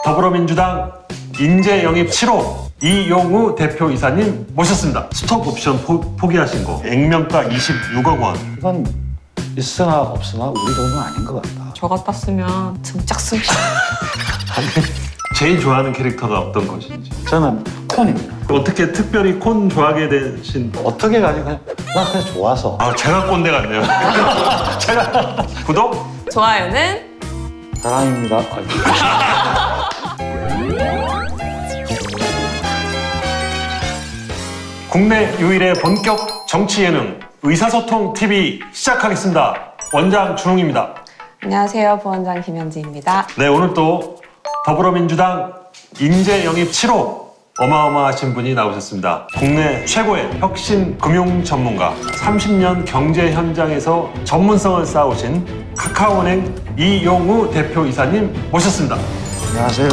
더불어민주당 인재 영입 7호 이용우 대표이사님 모셨습니다. 스톡 옵션 포기하신 거 액면가 26억 원. 이건 있으나 없으나 우리 돈은 아닌 것 같다. 저 같았으면 등짝습니다. 제일 좋아하는 캐릭터가 어떤 것인지. 저는 콘입니다. 어떻게 특별히 콘 좋아하게 되신? 어떻게 가지고 나 그냥 좋아서. 아, 제가 꼰대 같네요. 제가 구독? 좋아요는 사랑입니다. 국내 유일의 본격 정치 예능 의사소통 TV 시작하겠습니다. 원장 준홍입니다. 안녕하세요. 부원장 김현지입니다. 네, 오늘 또 더불어민주당 인재 영입 7호 어마어마하신 분이 나오셨습니다. 국내 최고의 혁신 금융 전문가, 30년 경제 현장에서 전문성을 쌓으신 카카오은행 이용우 대표이사님 모셨습니다. 안녕하세요.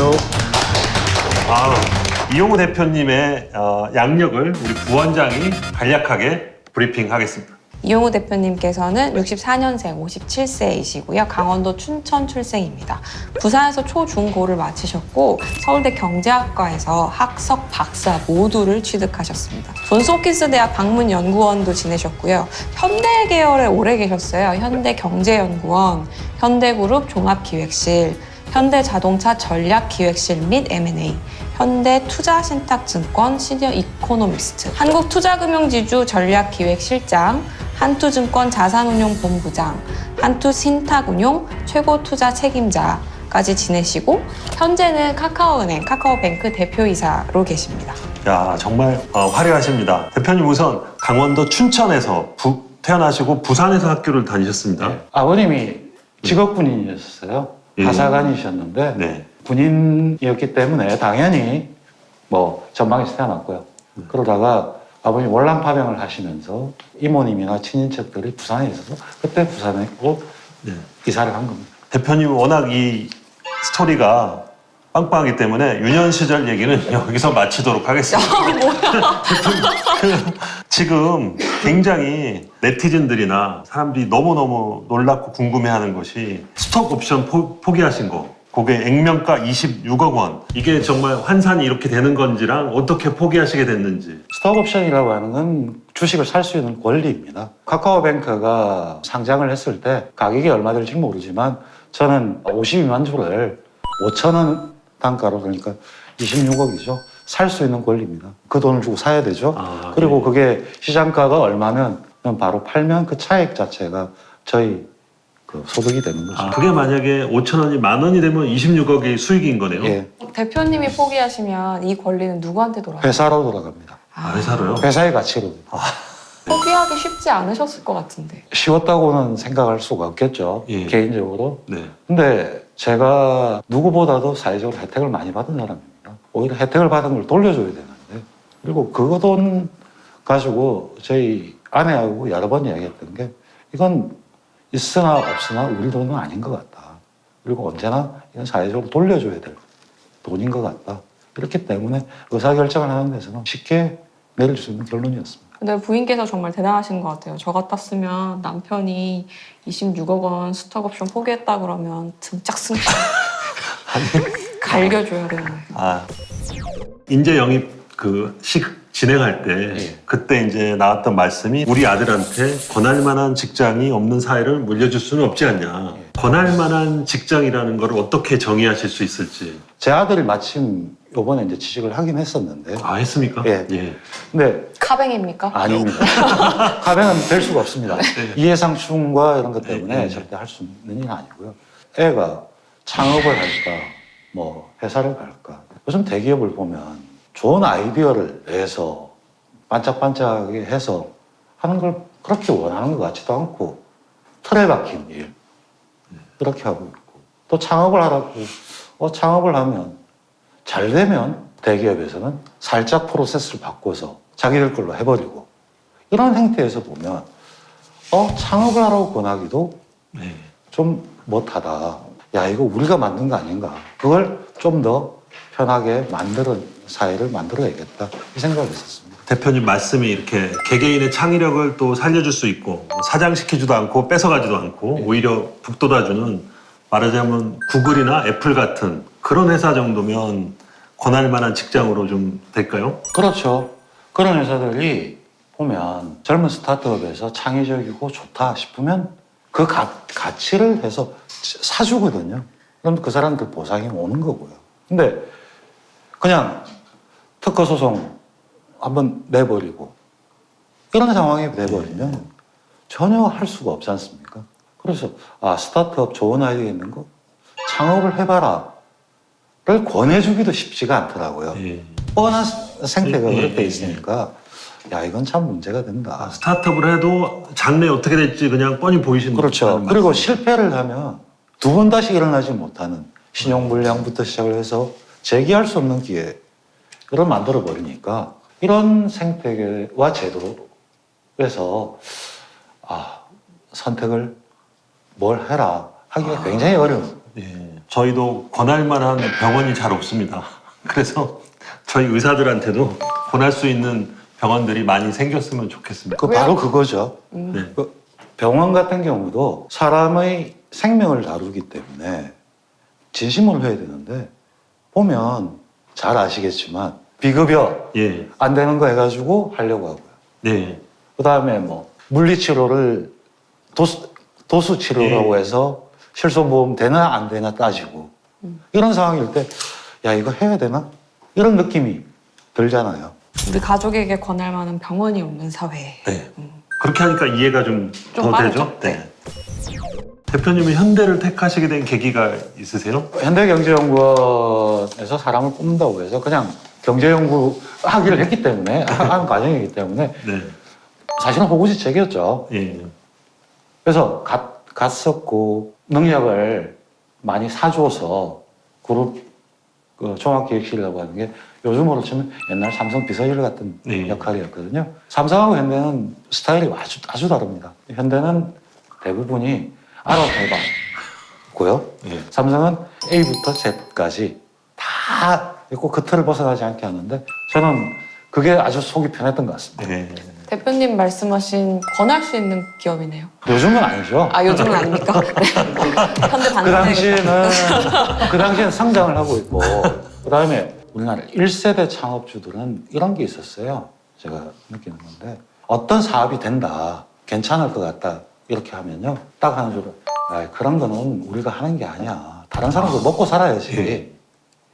이용우 대표님의 양력을 우리 부원장이 간략하게 브리핑하겠습니다. 이용우 대표님께서는 64년생 57세이시고요. 강원도 춘천 출생입니다. 부산에서 초중고를 마치셨고 서울대 경제학과에서 학석, 박사 모두를 취득하셨습니다. 존스홉킨스 대학 방문연구원도 지내셨고요. 현대 계열에 오래 계셨어요. 현대경제연구원, 현대그룹 종합기획실, 현대자동차 전략기획실 및 M&A, 현대투자신탁증권 시니어 이코노미스트, 한국투자금융지주 전략기획실장, 한투증권 자산운용본부장, 한투신탁운용 최고투자 책임자까지 지내시고 현재는 카카오은행, 카카오뱅크 대표이사로 계십니다. 야, 정말 화려하십니다. 대표님 우선 강원도 춘천에서 태어나시고 부산에서 학교를 다니셨습니다. 네. 아버님이 직업군인이셨어요. 예. 가사관이셨는데 네. 군인이었기 때문에 당연히 뭐 전방에서 태어났고요. 그러다가 아버님 월남 파병을 하시면서 이모님이나 친인척들이 부산에 있어서 그때 부산으로 네. 이사를 한 겁니다. 대표님 워낙 이 스토리가 빵빵하기 때문에 유년 시절 얘기는 여기서 마치도록 하겠습니다. 지금 굉장히 네티즌들이나 사람들이 너무너무 놀랍고 궁금해하는 것이 스톡 옵션 포기하신 거. 그게 액면가 26억 원. 이게 정말 환산이 이렇게 되는 건지랑 어떻게 포기하시게 됐는지. 스톡옵션이라고 하는 건 주식을 살 수 있는 권리입니다. 카카오뱅크가 상장을 했을 때 가격이 얼마 될지 모르지만 저는 52만 주를 5천 원 단가로, 그러니까 26억이죠. 살 수 있는 권리입니다. 그 돈을 주고 사야 되죠. 그리고 네. 그게 시장가가 얼마면 바로 팔면 그 차액 자체가 저희 그 소득이 되는 거죠. 그게 만약에 5천 원이 만 원이 되면 26억이 수익인 거네요. 예, 대표님이 포기하시면 이 권리는 누구한테 돌아가요? 회사로 돌아갑니다. 회사로요? 회사의 가치로. 포기하기 쉽지 않으셨을 것 같은데. 쉬웠다고는 생각할 수가 없겠죠. 예. 개인적으로. 네. 근데 제가 누구보다도 사회적으로 혜택을 많이 받은 사람입니다. 오히려 혜택을 받은 걸 돌려줘야 되는데, 그리고 그 돈 가지고 저희 아내하고 여러 번 이야기했던 게 이건 있으나 없으나 우리 돈은 아닌 것 같다. 그리고 언제나 이건 사회적으로 돌려줘야 될 돈인 것 같다. 그렇기 때문에 의사결정을 하는 데서는 쉽게 내릴 수 있는 결론이었습니다. 근데 부인께서 정말 대단하신 것 같아요. 저 같았으면 남편이 26억 원 스톡옵션 포기했다 그러면 등짝습니다. 갈겨줘야 되는 거예요. 인재 영입 진행할 때 예. 그때 이제 나왔던 말씀이 우리 아들한테 권할 만한 직장이 없는 사회를 물려줄 수는 없지 않냐. 예. 권할 만한 직장이라는 걸 어떻게 정의하실 수 있을지. 제 아들이 마침 요번에 이제 취직을 하긴 했었는데. 했습니까? 예. 예. 근데 카뱅입니까? 아닙니다. 가병은 될 수가 없습니다. 이해상충과 이런 것 때문에 예. 절대 할 수 있는 일은 아니고요. 애가 창업을 할까, 뭐 회사를 갈까. 요즘 대기업을 보면 좋은 아이디어를 내서 반짝반짝하게 해서 하는 걸 그렇게 원하는 것 같지도 않고 틀에 박힌 일 그렇게 하고 있고, 또 창업을 하라고 창업을 하면 잘 되면 대기업에서는 살짝 프로세스를 바꿔서 자기들 걸로 해버리고, 이런 행태에서 보면 창업을 하라고 권하기도 네. 좀 못하다. 야, 이거 우리가 만든 거 아닌가. 그걸 좀 더 편하게 사회를 만들어야겠다. 이 생각을 했었습니다. 대표님 말씀이 이렇게 개개인의 창의력을 또 살려줄 수 있고 사장시키지도 않고 뺏어가지도 않고 네. 오히려 북돋아주는, 말하자면 구글이나 애플 같은 그런 회사 정도면 권할 만한 직장으로 좀 될까요? 그렇죠. 그런 회사들이 보면 젊은 스타트업에서 창의적이고 좋다 싶으면 그 가치를 해서 사주거든요. 그럼 그 사람들 보상이 오는 거고요. 근데 그냥 특허 소송 한번 내버리고 이런 상황이 돼버리면 전혀 할 수가 없지 않습니까? 그래서 스타트업 좋은 아이디어 있는 거 창업을 해봐라를 권해주기도 쉽지가 않더라고요. 예. 뻔한 생태가 예, 그렇게 돼 예, 있으니까 야 이건 참 문제가 된다. 스타트업을 해도 장래 어떻게 될지 그냥 뻔히 보이시는 그렇죠. 그리고 실패를 하면 두 번 다시 일어나지 못하는 신용불량부터 시작을 해서 재기할 수 없는 기회를 만들어 버리니까 이런 생태계와 제도에서 선택을 뭘 해라 하기가 굉장히 어려워요. 예, 저희도 권할 만한 병원이 잘 없습니다. 그래서 저희 의사들한테도 권할 수 있는 병원들이 많이 생겼으면 좋겠습니다. 그 바로 그거죠. 네. 그 병원 같은 경우도 사람의 생명을 다루기 때문에 진심으로 해야 되는데 보면 잘 아시겠지만 비급여 예, 안 되는 거 해가지고 하려고 하고요. 네, 그 다음에 뭐 물리치료를 도수치료라고 해서 실손보험 되나 안 되나 따지고 이런 상황일 때 야 이거 해야 되나? 이런 느낌이 들잖아요. 우리 가족에게 권할 만한 병원이 없는 사회. 네. 그렇게 하니까 이해가 좀 더 빠르죠? 되죠? 네. 대표님은 현대를 택하시게 된 계기가 있으세요? 현대경제연구원에서 사람을 뽑는다고 해서 그냥 경제연구 하기를 했기 때문에 하는 과정이기 때문에 네. 사실은 호구지책이었죠. 예. 그래서 갔었고 능력을 많이 사줘서 그룹 그 종합기획실이라고 하는 게 요즘으로 치면 옛날 삼성 비서실 같은 네. 역할이었거든요. 삼성하고 현대는 스타일이 아주 다릅니다. 현대는 대부분이 알아서 해봤고요. 예. 삼성은 A부터 Z까지 다 있고 그 틀을 벗어나지 않게 하는데 저는 그게 아주 속이 편했던 것 같습니다. 예. 대표님 말씀하신 권할 수 있는 기업이네요. 요즘은 아니죠. 요즘은 아닙니까? 네. 현대 그 반대. 당시에는 성장을 하고 있고 그다음에 우리나라 1세대 창업주들은 이런 게 있었어요. 제가 느끼는 건데 어떤 사업이 된다, 괜찮을 것 같다 이렇게 하면요. 딱 하는 줄은 그런 거는 우리가 하는 게 아니야. 다른 사람도 먹고 살아야지. 예.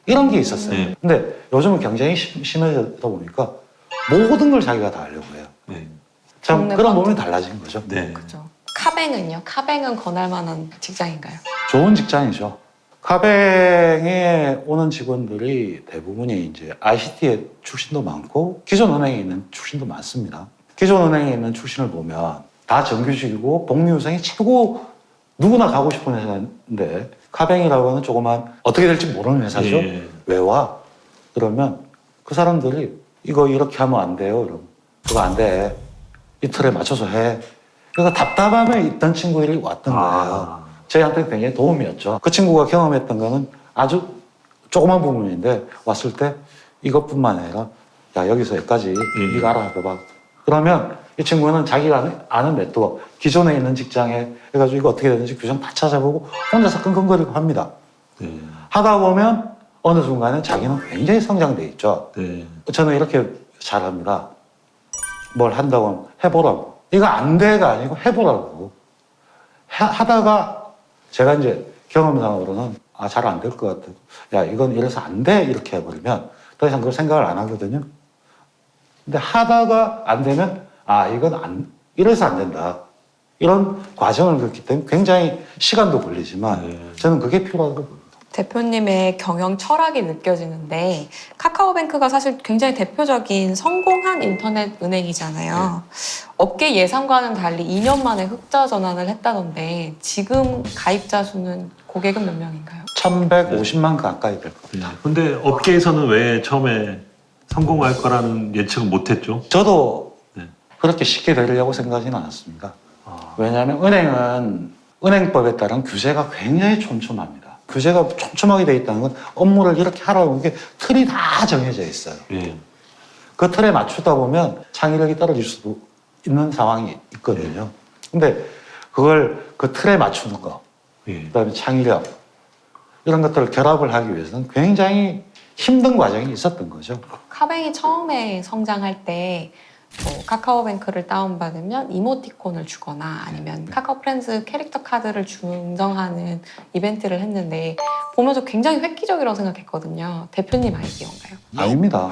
이런 게 있었어요. 예. 근데 요즘은 경쟁이 심해지다 보니까 모든 걸 자기가 다 하려고 해요. 예. 참 동네 그런 번트. 몸이 달라진 거죠. 네. 그렇죠. 카뱅은요? 카뱅은 권할 만한 직장인가요? 좋은 직장이죠. 카뱅에 오는 직원들이 대부분이 이제 ICT의 출신도 많고 기존 은행에 있는 출신도 많습니다. 기존 은행에 있는 출신을 보면 다 정규직이고 복리 유상이 최고 누구나 가고 싶은 회사인데 카뱅이라고 하는 조그만 어떻게 될지 모르는 회사죠. 예. 왜 와? 그러면 그 사람들이 이거 이렇게 하면 안 돼요. 그럼 그거 안 돼. 이틀에 맞춰서 해. 그래서 답답함에 있던 친구들이 왔던 거예요. 저희한테 굉장히 도움이었죠. 그 친구가 경험했던 거는 아주 조그만 부분인데 왔을 때 이것뿐만 아니라 야 여기서 여기까지 네가 알아서 봐. 그러면 이 친구는 자기가 아는 네트워크 기존에 있는 직장에 해가지고 이거 어떻게 되는지 규정 다 찾아보고 혼자서 끙끙거리고 합니다. 네. 하다 보면 어느 순간에 자기는 굉장히 성장돼 있죠. 네. 저는 이렇게 잘합니다. 뭘 한다고 하면 해보라고. 이거 안 돼가 아니고 해보라고. 하다가 제가 이제 경험상으로는 잘 안 될 것 같아. 야 이건 이래서 안 돼 이렇게 해버리면 더 이상 그걸 생각을 안 하거든요. 근데 하다가 안 되면 이건 이래서 안 된다. 이런 과정을 겪기 때문에 굉장히 시간도 걸리지만 저는 그게 필요하다고 봅니다. 대표님의 경영 철학이 느껴지는데 카카오뱅크가 사실 굉장히 대표적인 성공한 인터넷 은행이잖아요. 업계 예상과는 달리 2년 만에 흑자 전환을 했다던데 지금 가입자 수는 고객은 몇 명인가요? 1150만 가까이 될 겁니다. 근데 업계에서는 왜 처음에 성공할 거라는 예측은 못했죠? 저도 네. 그렇게 쉽게 되리라고 생각하지는 않았습니다. 왜냐하면 은행은 은행법에 따른 규제가 굉장히 촘촘합니다. 규제가 촘촘하게 돼 있다는 건 업무를 이렇게 하라고 게 틀이 다 정해져 있어요. 예. 그 틀에 맞추다 보면 창의력이 떨어질 수도 있는 상황이 있거든요. 근데 그걸 그 틀에 맞추는 거, 예. 그다음에 창의력 이런 것들을 결합을 하기 위해서는 굉장히 힘든 과정이 있었던 거죠. 카뱅이 처음에 성장할 때 카카오뱅크를 다운받으면 이모티콘을 주거나 아니면 카카오 프렌즈 캐릭터 카드를 증정하는 이벤트를 했는데 보면서 굉장히 획기적이라고 생각했거든요. 대표님 아이디어인가요? 아닙니다.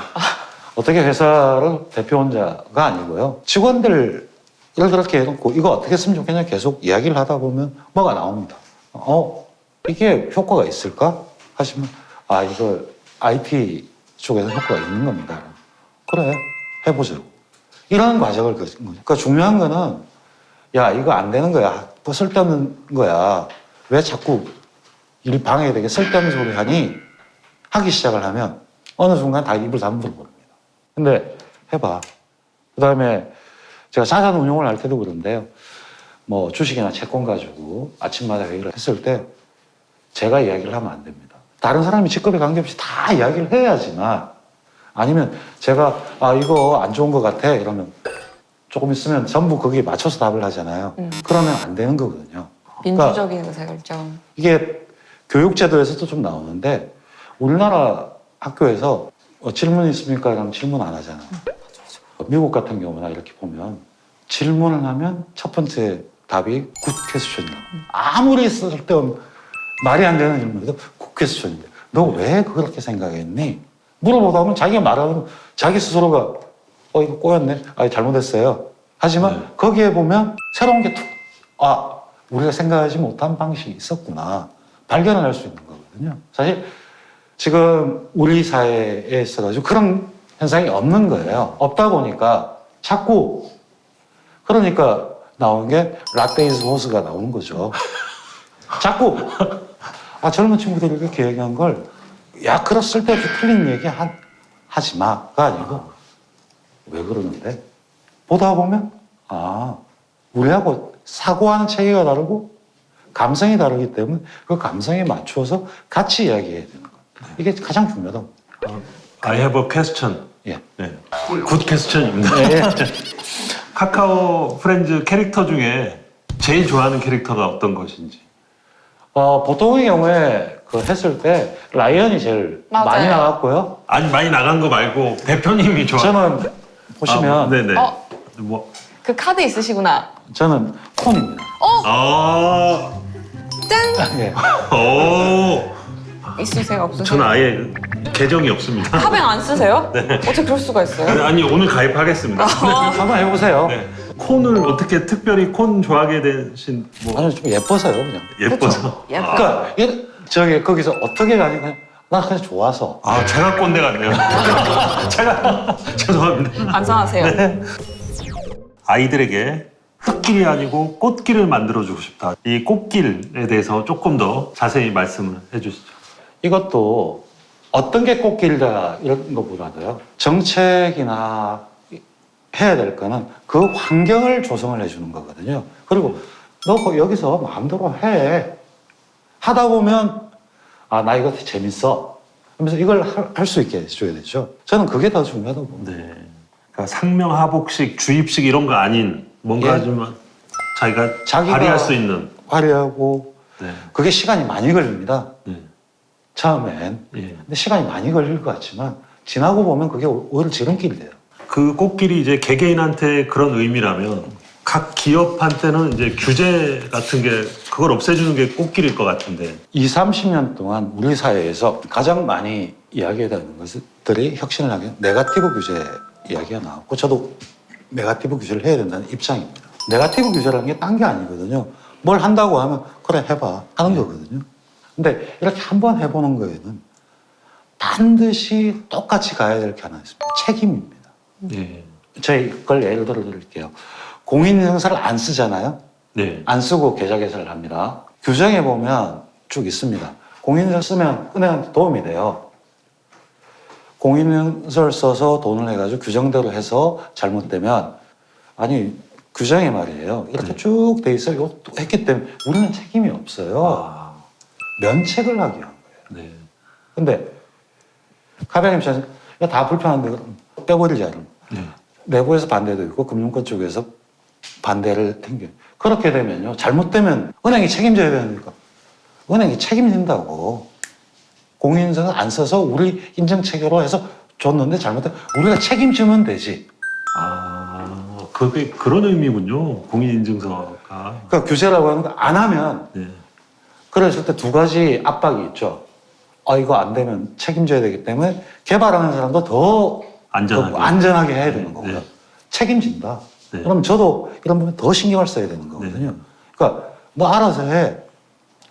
어떻게 회사를 대표 혼자가 아니고요. 직원들을 그렇게 해놓고 이거 어떻게 했으면 좋겠냐 계속 이야기를 하다 보면 뭐가 나옵니다. 이게 효과가 있을까? 하시면 이거 IT 쪽에서 효과가 있는 겁니다. 그래, 해보죠. 이런 과정을 거친 거죠. 그러니까 중요한 거는 야, 이거 안 되는 거야. 뭐 쓸데없는 거야. 왜 자꾸 일 방해되게 쓸데없는 소리 하니? 하기 시작을 하면 어느 순간 다 입을 다물어 버립니다. 근데 해봐. 그 다음에 제가 자산 운용을 할 때도 그런데요. 뭐 주식이나 채권 가지고 아침마다 회의를 했을 때 제가 이야기를 하면 안 됩니다. 다른 사람이 직급에 관계없이 다 이야기를 해야지만 아니면 제가 이거 안 좋은 것 같아 이러면 조금 있으면 전부 거기에 맞춰서 답을 하잖아요. 그러면 안 되는 거거든요. 민주적인 의사결정. 이게 교육제도에서도 좀 나오는데 우리나라 학교에서 질문 있습니까? 그러면 질문 안 하잖아요. 미국 같은 경우나 이렇게 보면 질문을 하면 첫 번째 답이 굿 퀘스천이라고. 아무리 쓸데없는 말이 안 되는 질문에도 굿 퀘스천인데 너 왜 그렇게 생각했니? 물어보다 보면 자기가 말하면 자기 스스로가 이거 꼬였네. 잘못했어요. 하지만 거기에 보면 새로운 게 툭 우리가 생각하지 못한 방식이 있었구나. 발견을 할 수 있는 거거든요. 사실 지금 우리 사회에 있어가지고 그런 현상이 없는 거예요. 없다 보니까 자꾸 그러니까 나온 게 라떼이즈 호스가 나오는 거죠. 자꾸 젊은 친구들이 이렇게 얘기한 걸 그런 쓸데없이 틀린 얘기 하지 마가 아니고 왜 그러는데 보다 보면 우리하고 사고하는 체계가 다르고 감성이 다르기 때문에 그 감성에 맞춰서 같이 이야기해야 되는 거예요. 이게 가장 중요하다고. I have a question. 예. 네. 굿 퀘스천입니다. 예. 카카오 프렌즈 캐릭터 중에 제일 좋아하는 캐릭터가 어떤 것인지. 보통의 경우에 했을 때 라이언이 제일 맞아요. 많이 나갔고요. 아니 많이 나간 거 말고 대표님이 좋아. 저는 보시면 네네. 어? 그 카드 있으시구나. 저는 콘입니다. 짠! 예. 오. 있으세요? 없으세요? 저는 아예 계정이 없습니다. 카뱅 안 쓰세요? 어떻게 그럴 수가 있어요? 아니 오늘 가입하겠습니다. 한번 해보세요. 네. 콘을 어떻게 특별히 콘 좋아하게 되신 아니 좀 예뻐서요, 그냥. 예뻐서. 예뻐서. 그러니까 거기서 어떻게 가니 나 그냥 좋아서. 제가 꼰대 같네요. 제가 죄송합니다. 반성하세요. 아이들에게 흙길이 아니고 꽃길을 만들어주고 싶다. 이 꽃길에 대해서 조금 더 자세히 말씀을 해주시죠. 이것도 어떤 게 꽃길이다 이런 것보다도요. 정책이나 해야 될 거는 그 환경을 조성을 해주는 거거든요. 그리고 너 여기서 마음대로 해. 하다 보면 나 이거 재밌어. 하면서 이걸 할 수 있게 해줘야 되죠. 저는 그게 더 중요하다고 봅니다. 네. 그러니까 상명하복식, 주입식 이런 거 아닌 뭔가 좀 자기가 발휘할 수 있는. 발휘하고 네. 그게 시간이 많이 걸립니다. 네. 처음엔. 예. 근데 시간이 많이 걸릴 것 같지만 지나고 보면 그게 오히려 지름길이 돼요. 그 꽃길이 이제 개개인한테 그런 의미라면 각 기업한테는 이제 규제 같은 게 그걸 없애주는 게 꽃길일 것 같은데. 30년 동안 우리 사회에서 가장 많이 이야기되는 것들이 혁신을 하게 네거티브 규제 이야기가 나왔고 저도 네거티브 규제를 해야 된다는 입장입니다. 네거티브 규제라는 게 딴 게 아니거든요. 뭘 한다고 하면 그래 해봐 하는 거거든요. 근데 이렇게 한번 해보는 거에는 반드시 똑같이 가야 될 게 하나 있습니다. 책임입니다. 네. 저희 걸 예를 들어 드릴게요. 공인인증서를 안 쓰잖아요. 네. 안 쓰고 계좌 개설을 합니다. 규정에 보면 쭉 있습니다. 공인인증서 쓰면 은행한테 도움이 돼요. 공인인증서를 써서 돈을 해가지고 규정대로 해서 잘못되면 규정에 말이에요. 이렇게 쭉 돼 있어요. 했기 때문에 우리는 책임이 없어요. 면책을 하기 위한 거예요. 네. 근데 카뱅 입장에서 다 불편한데 그럼 빼버리자. 네. 내부에서 반대도 있고 금융권 쪽에서 반대를 행겨. 그렇게 되면요. 잘못되면 은행이 책임져야 되니까 은행이 책임진다고. 공인인증서 안 써서 우리 인증체계로 해서 줬는데 잘못되면 우리가 책임지면 되지. 그게 그런 의미군요. 공인인증서가. 그러니까 규제라고 하는 거 안 하면 네. 그랬을 때 두 가지 압박이 있죠. 이거 안 되면 책임져야 되기 때문에 개발하는 사람도 더 안전하게 해야 되는 거고요. 네. 책임진다. 네. 그럼 저도 이런 부분 더 신경을 써야 되는 거거든요. 네. 그러니까 너 알아서 해.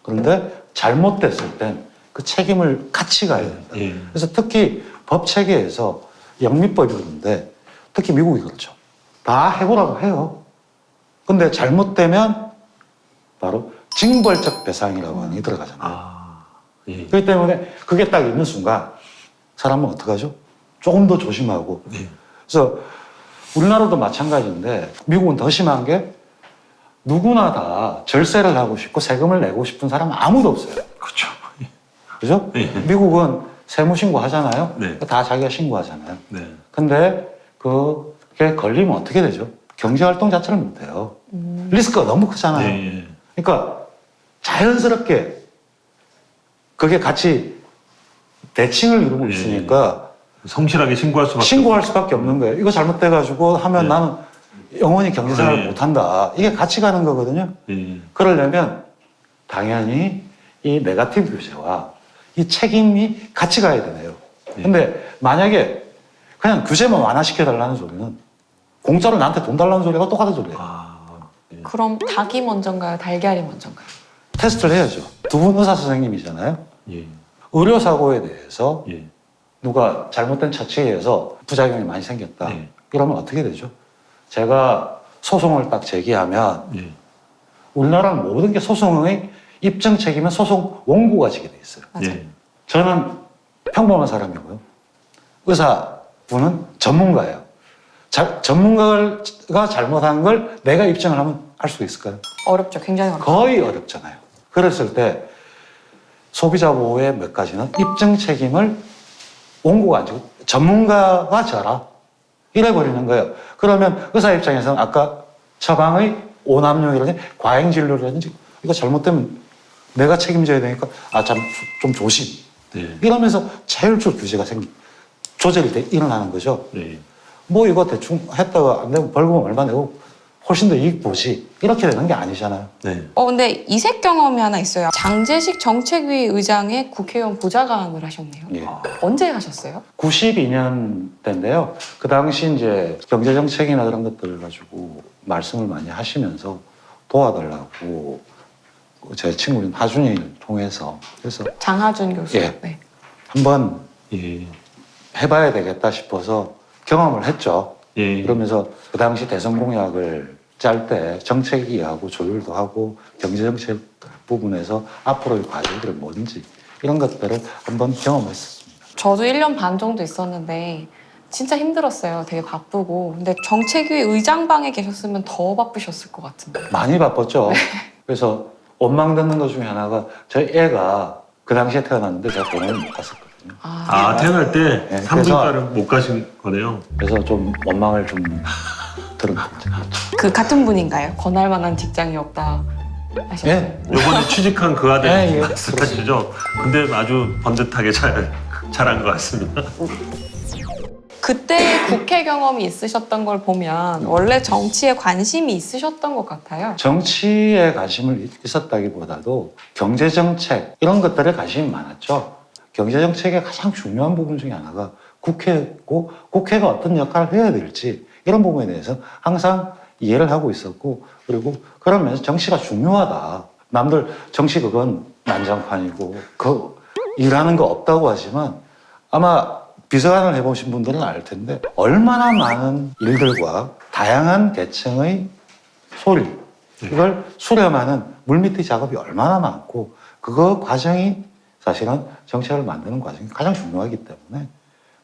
그런데 잘못됐을 땐 그 책임을 같이 가야 된다. 네. 그래서 특히 법 체계에서 영미법이 그러는데 특히 미국이 그렇죠. 다 해보라고 해요. 근데 잘못되면 바로 징벌적 배상이라고 하는 게 들어가잖아요. 예. 그렇기 때문에 그게 딱 있는 순간 사람은 어떡하죠? 조금 더 조심하고. 네. 그래서 우리나라도 마찬가지인데 미국은 더 심한 게 누구나 다 절세를 하고 싶고 세금을 내고 싶은 사람은 아무도 없어요. 그렇죠. 그죠? 네. 미국은 세무 신고 하잖아요. 네. 다 자기가 신고하잖아요. 네. 근데 그게 걸리면 어떻게 되죠? 경제활동 자체를 못해요. 리스크가 너무 크잖아요. 네. 그러니까 자연스럽게 그게 같이 대칭을 이루고 네. 있으니까 성실하게 신고할 수밖에 신고할 수밖에 없는 거예요. 이거 잘못돼가지고 하면 네. 나는 영원히 경제생활을 네. 못한다. 이게 같이 가는 거거든요. 예. 그러려면 당연히 이 네거티브 규제와 이 책임이 같이 가야 되네요. 근데 만약에 그냥 규제만 완화시켜달라는 소리는 공짜로 나한테 돈 달라는 소리가 똑같은 소리예요. 예. 그럼 닭이 먼저인가요? 달걀이 먼저인가요? 테스트를 해야죠. 두 분 의사 선생님이잖아요. 예. 의료사고에 대해서 예. 누가 잘못된 처치에 의해서 부작용이 많이 생겼다. 네. 이러면 어떻게 되죠? 제가 소송을 딱 제기하면 예. 우리나라는 모든 게 소송의 입증 책임은 소송 원고가 지게 돼 있어요. 맞아요. 예. 저는 평범한 사람이고요. 의사분은 전문가예요. 전문가가 잘못한 걸 내가 입증을 하면 할 수 있을까요? 어렵죠. 굉장히 어렵죠. 거의 어렵잖아요. 그랬을 때 소비자 보호의 몇 가지는 입증 책임을 원고가 안 지고 전문가가 져라. 이래버리는 거예요. 그러면 의사 입장에서는 아까 처방의 오남용이라든지 과잉진료라든지 이거 잘못되면 내가 책임져야 되니까 좀 조심. 네. 이러면서 자율적 규제가 조절이 일어나는 거죠. 네. 뭐 이거 대충 했다가 안 되면 벌금 얼마 내고 훨씬 더 이익 보지. 이렇게 되는 게 아니잖아요. 네. 근데 이색 경험이 하나 있어요. 장재식 정책위 의장의 국회의원 보좌관을 하셨네요. 예. 언제 하셨어요? 92년 때인데요. 그 당시 이제 경제정책이나 그런 것들을 가지고 말씀을 많이 하시면서 도와달라고 제 친구인 하준이를 통해서 그래서 장하준 교수. 예. 네. 한번 예. 해봐야 되겠다 싶어서 경험을 했죠. 예. 그러면서 그 당시 대선 공약을 짤 때 정책위하고 조율도 하고 경제정책 부분에서 앞으로의 과제들이 뭔지 이런 것들을 한번 경험했었습니다. 저도 1년 반 정도 있었는데 진짜 힘들었어요. 되게 바쁘고. 근데 정책위 의장방에 계셨으면 더 바쁘셨을 것 같은데. 많이 바빴죠. 그래서 원망 듣는 것 중에 하나가 저희 애가 그 당시에 태어났는데 제가 병원을 못 갔었거든요. 태어날 때 네, 산부인과를 못 가신 거네요. 그래서 좀 원망을 좀 들은 거죠. 그 같은 분인가요? 권할 만한 직장이 없다 하셨죠? 예. 요번에 취직한 그 아들 예, 예. 말씀하시죠? 근데 아주 번듯하게 잘한 것 같습니다. 그때 국회 경험이 있으셨던 걸 보면 원래 정치에 관심이 있으셨던 것 같아요. 정치에 관심을 있었다기보다도 경제정책 이런 것들에 관심이 많았죠. 경제정책의 가장 중요한 부분 중에 하나가 국회고 국회가 어떤 역할을 해야 될지 이런 부분에 대해서 항상 이해를 하고 있었고 그리고 그러면서 정치가 중요하다. 남들 정치 그건 난장판이고 그 일하는 거 없다고 하지만 아마 비서관을 해보신 분들은 알 텐데 얼마나 많은 일들과 다양한 계층의 소리 이걸 수렴하는 물밑의 작업이 얼마나 많고 그거 과정이 사실은 정책을 만드는 과정이 가장 중요하기 때문에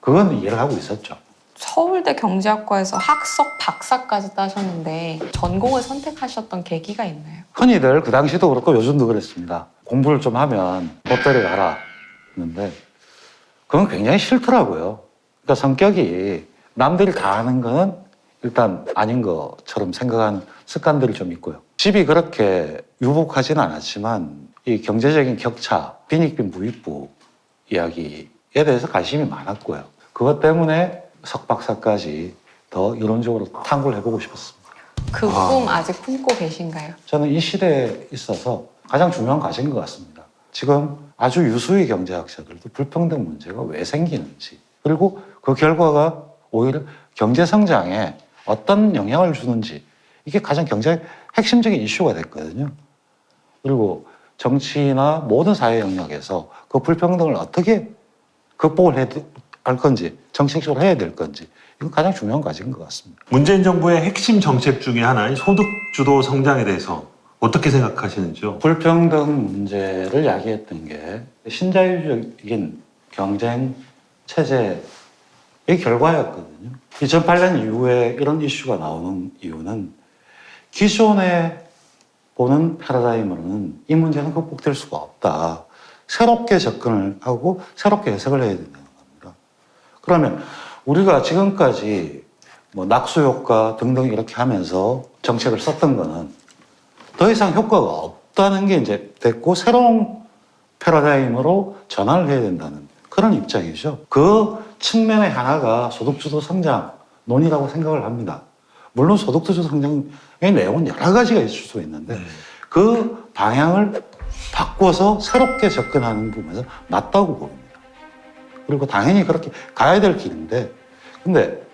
그건 이해를 하고 있었죠. 서울대 경제학과에서 학석 박사까지 따셨는데 전공을 선택하셨던 계기가 있나요? 흔히들 그 당시도 그렇고 요즘도 그랬습니다. 공부를 좀 하면 법대로 가라 했는데 그건 굉장히 싫더라고요. 그러니까 성격이 남들이 다 하는 거는 일단 아닌 것처럼 생각하는 습관들이 좀 있고요. 집이 그렇게 유복하지는 않았지만 이 경제적인 격차, 빈익빈 부익부 이야기에 대해서 관심이 많았고요. 그것 때문에 석박사까지 더 이론적으로 탐구를 해보고 싶었습니다. 그 꿈 아직 품고 계신가요? 저는 이 시대에 있어서 가장 중요한 과제인 것 같습니다. 지금 아주 유수의 경제학자들도 불평등 문제가 왜 생기는지, 그리고 그 결과가 오히려 경제 성장에 어떤 영향을 주는지, 이게 가장 경제의 핵심적인 이슈가 됐거든요. 그리고 정치나 모든 사회 영역에서 그 불평등을 어떻게 극복을 해야 할 건지, 정책적으로 해야 될 건지, 이건 가장 중요한 과제인 것 같습니다. 문재인 정부의 핵심 정책 중에 하나인 소득주도 성장에 대해서 어떻게 생각하시는지요? 불평등 문제를 야기했던 게 신자유적인 경쟁 체제의 결과였거든요. 2008년 이후에 이런 이슈가 나오는 이유는 기존에 보는 패러다임으로는 이 문제는 극복될 수가 없다. 새롭게 접근을 하고 새롭게 해석을 해야 된다는 겁니다. 그러면 우리가 지금까지 뭐 낙수효과 등등 이렇게 하면서 정책을 썼던 거는 더 이상 효과가 없다는 게 이제 됐고, 새로운 패러다임으로 전환을 해야 된다는 그런 입장이죠. 그 측면의 하나가 소득주도 성장론이라고 생각을 합니다. 물론 소득주도 성장의 내용은 여러 가지가 있을 수 있는데 그 방향을 바꿔서 새롭게 접근하는 부분에서 맞다고 봅니다. 그리고 당연히 그렇게 가야 될 길인데, 근데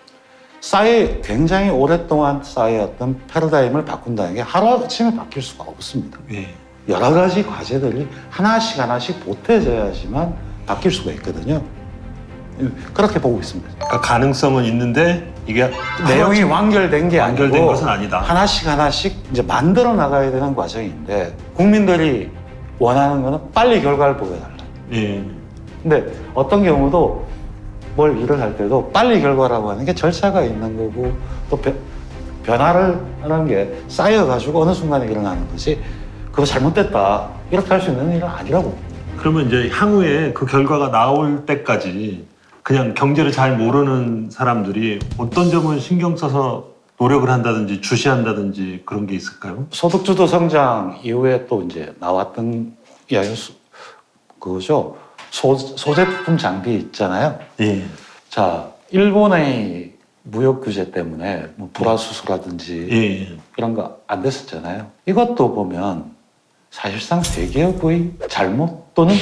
굉장히 오랫동안 쌓여왔던 패러다임을 바꾼다는 게 하루아침에 바뀔 수가 없습니다. 여러 가지 과제들이 하나씩 보태져야지만 바뀔 수가 있거든요. 그렇게 보고 있습니다. 그러니까 가능성은 있는데 이게 내용이 완결된 게 아니고 완결된 것은 아니다. 하나씩 이제 만들어 나가야 되는 과정인데, 국민들이 원하는 거는 빨리 결과를 보여달라. 예. 근데 어떤 경우도 뭘 일을 할 때도 빨리 결과라고 하는 게 절차가 있는 거고, 또 변화를 하는 게 쌓여가지고 어느 순간에 일어나는 거지, 그거 잘못됐다 이렇게 할 수 있는 일은 아니라고 봅니다. 그러면 이제 향후에 그 결과가 나올 때까지 그냥 경제를 잘 모르는 사람들이 어떤 점을 신경 써서 노력을 한다든지 주시한다든지 그런 게 있을까요? 소득주도 성장 이후에 또 이제 나왔던 이야기 그거죠. 소재품 장비 있잖아요. 예. 자, 일본의 무역 규제 때문에 뭐 불화수소라든지 예. 이런 거 안 됐었잖아요. 이것도 보면 사실상 대기업의 잘못 또는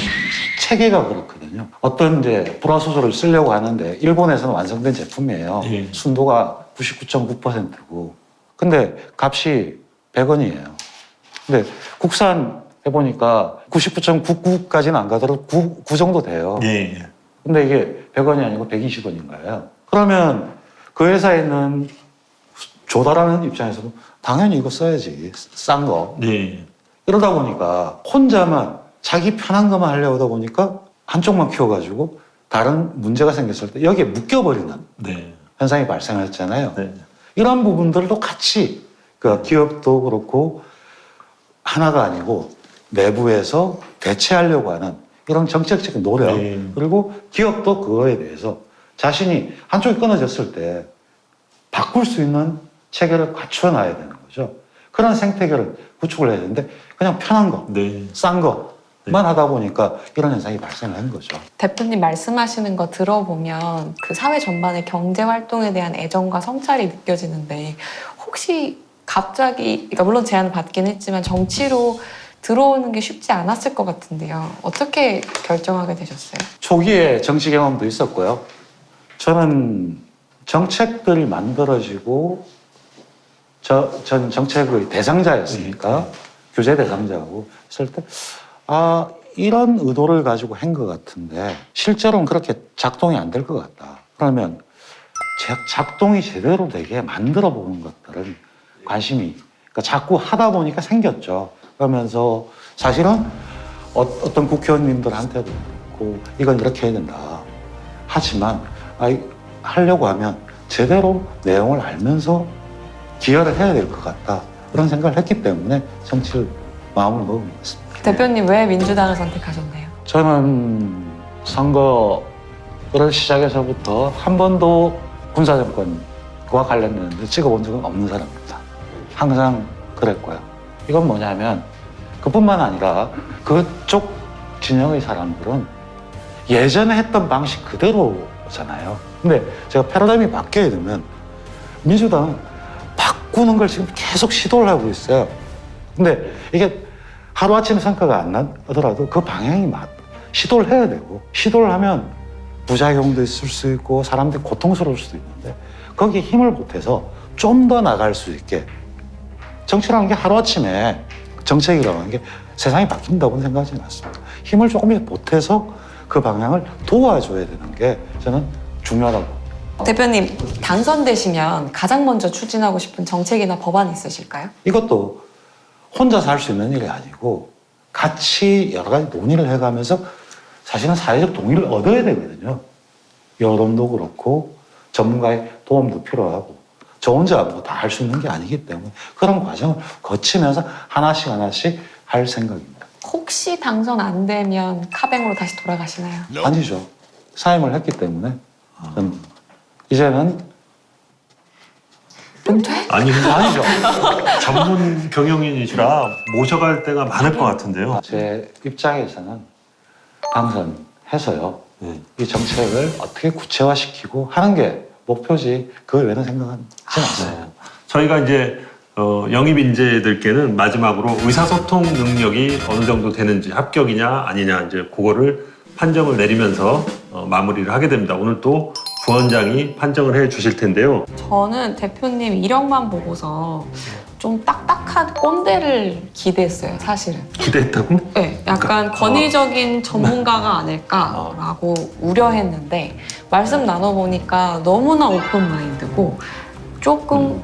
체계가 그렇거든요. 어떤 이제 불화수소를 쓰려고 하는데 일본에서는 완성된 제품이에요. 예. 순도가 99.9%고, 근데 값이 100원이에요. 근데 국산 해보니까 99.99까지는 안 가더라도 9 정도 돼요. 예. 근데 이게 100원이 아니고 120원인 거예요. 그러면 그 회사에 있는 조달하는 입장에서도 당연히 이거 써야지, 싼 거. 예. 이러다 보니까 혼자만 자기 편한 것만 하려고 하다 보니까 한쪽만 키워가지고 다른 문제가 생겼을 때 여기에 묶여버리는 네. 현상이 발생했잖아요. 네. 이런 부분들도 같이 그 기업도 그렇고 하나가 아니고 내부에서 대체하려고 하는 이런 정책적인 노력, 그리고 기업도 그거에 대해서 자신이 한쪽이 끊어졌을 때 바꿀 수 있는 체계를 갖춰 놔야 되는 거죠. 그런 생태계를 구축을 해야 되는데 그냥 편한 거, 싼 것만 하다 보니까 이런 현상이 발생한 거죠. 대표님 말씀하시는 거 들어보면 그 사회 전반의 경제 활동에 대한 애정과 성찰이 느껴지는데, 혹시 갑자기, 그러니까 물론 제안을 받긴 했지만 정치로 들어오는 게 쉽지 않았을 것 같은데요. 어떻게 결정하게 되셨어요? 초기에 정치 경험도 있었고요. 저는 정책들이 만들어지고 전 정책의 대상자였으니까 규제 대상자고 했을 때 이런 의도를 가지고 한 것 같은데 실제로는 그렇게 작동이 안 될 것 같다. 그러면 작동이 제대로 되게 만들어 보는 것들은 관심이, 그러니까 자꾸 하다 보니까 생겼죠. 그러면서 사실은 어떤 국회의원님들한테도 그렇고 이건 이렇게 해야 된다. 하지만 하려고 하면 제대로 내용을 알면서 기여를 해야 될 것 같다. 그런 생각을 했기 때문에 정치를 마음을 먹은 것 같습니다. 대표님 왜 민주당을 선택하셨나요? 저는 선거를 시작해서부터 한 번도 군사정권과 관련된 찍어본 적은 없는 사람입니다. 항상 그랬고요. 이건 뭐냐면 그뿐만 아니라 그쪽 진영의 사람들은 예전에 했던 방식 그대로잖아요. 근데 제가 패러다임이 바뀌어야 되면 민주당은 바꾸는 걸 지금 계속 시도를 하고 있어요. 근데 이게 하루아침에 성과가 안 나더라도 그 방향이 시도를 해야 되고, 시도를 하면 부작용도 있을 수 있고 사람들이 고통스러울 수도 있는데 거기에 힘을 보태서 좀 더 나갈 수 있게. 정치라는 게 하루아침에, 정책이라고 하는 게 세상이 바뀐다고는 생각하지 않습니다. 힘을 조금씩 보태서 그 방향을 도와줘야 되는 게 저는 중요하다고 봅니다. 대표님, 당선되시면 가장 먼저 추진하고 싶은 정책이나 법안 있으실까요? 이것도 혼자서 할 수 있는 일이 아니고 같이 여러 가지 논의를 해가면서 사실은 사회적 동의를 얻어야 되거든요. 여론도 그렇고 전문가의 도움도 필요하고 저 혼자 뭐 다 할 수 있는 게 아니기 때문에 그런 과정을 거치면서 하나씩 할 생각입니다. 혹시 당선 안 되면 카뱅으로 다시 돌아가시나요? 아니죠. 사임을 했기 때문에 저는 이제는 은퇴? 아니 근데 아니죠. 전문 경영인이시라 모셔갈 때가 많을 것 같은데요. 제 입장에서는 당선해서요. 네. 이 정책을 어떻게 구체화시키고 하는 게 목표지 그 외에는 생각하지 않아요. 저희가 이제 영입 인재들께는 마지막으로 의사소통 능력이 어느 정도 되는지, 합격이냐 아니냐 이제 그거를 판정을 내리면서 마무리를 하게 됩니다. 오늘 또 부원장이 판정을 해 주실 텐데요. 저는 대표님 이력만 보고서 좀 딱딱한 꼰대를 기대했어요, 사실은. 기대했다고? 네, 약간 권위적인 전문가가 아닐까라고 우려했는데 말씀 나눠보니까 너무나 오픈 마인드고 조금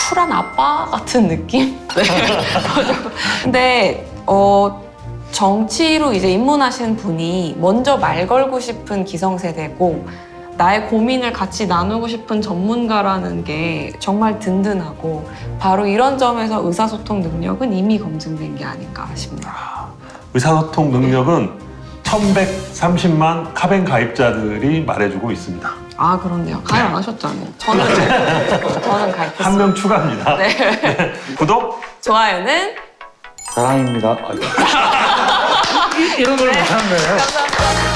쿨한 아빠 같은 느낌? 네. 근데 정치로 이제 입문하신 분이 먼저 말 걸고 싶은 기성세대고 나의 고민을 같이 나누고 싶은 전문가라는 게 정말 든든하고 바로 이런 점에서 의사소통 능력은 이미 검증된 게 아닌가 싶네요. 의사소통 능력은 1130만 카뱅 가입자들이 말해주고 있습니다. 아, 그렇네요. 가입 안 하셨잖아요. 저는 가입했어요. 한 명 추가합니다. 네. 네. 구독! 좋아요는 사랑입니다. 이런 걸 못하는 거예요. 감사합니다.